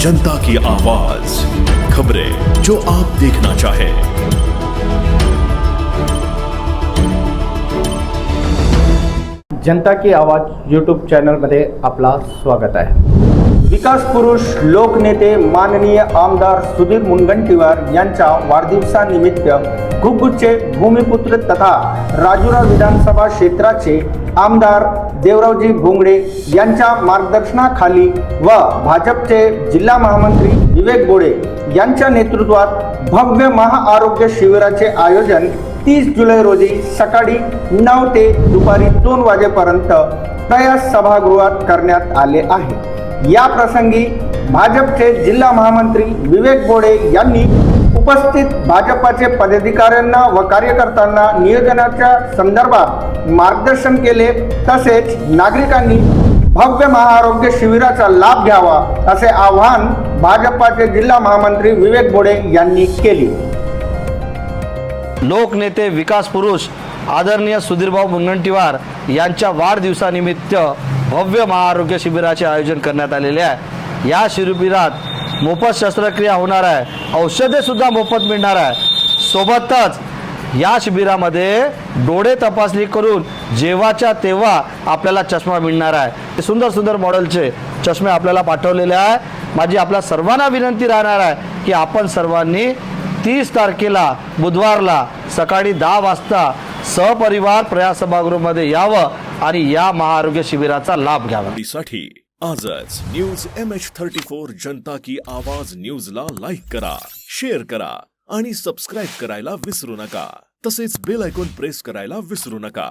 जनता की आवाज, खबरें जो आप देखना चाहे। जनता की आवाज यूट्यूब चॅनलमध्ये आपला स्वागत आहे। विकास पुरुष लोकनेते माननीय आमदार सुधीर मुनगंटीवार यांच्या वाढदिवसानिमित्त घुगुटचे भूमिपुत्र तथा राजुरा विधानसभा क्षेत्राचे आमदार देवरावजी भोंगडे यांच्या मार्गदर्शनाखाली व भाजपचे जिल्हा महामंत्री विवेक बोडे यांच्या नेतृत्वात भव्य महाआरोग्य शिबिराचे आयोजन 30 जुलै रोजी सकाळी 9 ते दुपारी 2 वाजेपर्यंत प्रयास सभागृहात करण्यात आले आहे। या प्रसंगी भाजपचे जिल्हा महामंत्री विवेक बोडे यांनी उपस्थित भाजपचे पदाधिकाऱ्यांना व कार्यकर्त्यांना नियोजनाच्या संदर्भात मार्गदर्शन केले। तसेच नागरिकांनी भव्य महाआरोग्य शिबिराचा लाभ घ्यावा असे आवाहन भाजपचे जिल्हा महामंत्री विवेक बोडे यांनी केले। लोकनेते विकास पुरुष आदरणीय सुधीरभाऊ मुनगंटीवार यांच्या वाढदिवसानिमित्त भव्य महाआरोग्य शिबिराचे आयोजन करण्यात आलेले आहे। या शिबिरात मोफत शस्त्रक्रिया होणार आहे, औषधे सुद्धा मोफत मिळणार आहे। सोबतच या शिबिरामध्ये डोळे तपासणी करून जेव्हाच्या तेव्हा आपल्याला चष्मा मिळणार आहे। सुंदर सुंदर मॉडेलचे चष्मे आपल्याला पाठवलेले आहे। माझी आपल्या सर्वांना विनंती राहणार आहे की आपण सर्वांनी 30 तारखेला बुधवारला सकाळी 10 वाजता सहपरिवार प्रयास सभागृहामध्ये यावं आणि या महाआरोग्य शिबिराचा लाभ घ्यावा। साठी आजच न्यूज MH34 जनता की आवाज न्यूजला लाईक करा, शेअर करा आणि सबस्क्राईब करायला विसरू नका। तसेच बेल आयकॉन प्रेस करायला विसरू नका।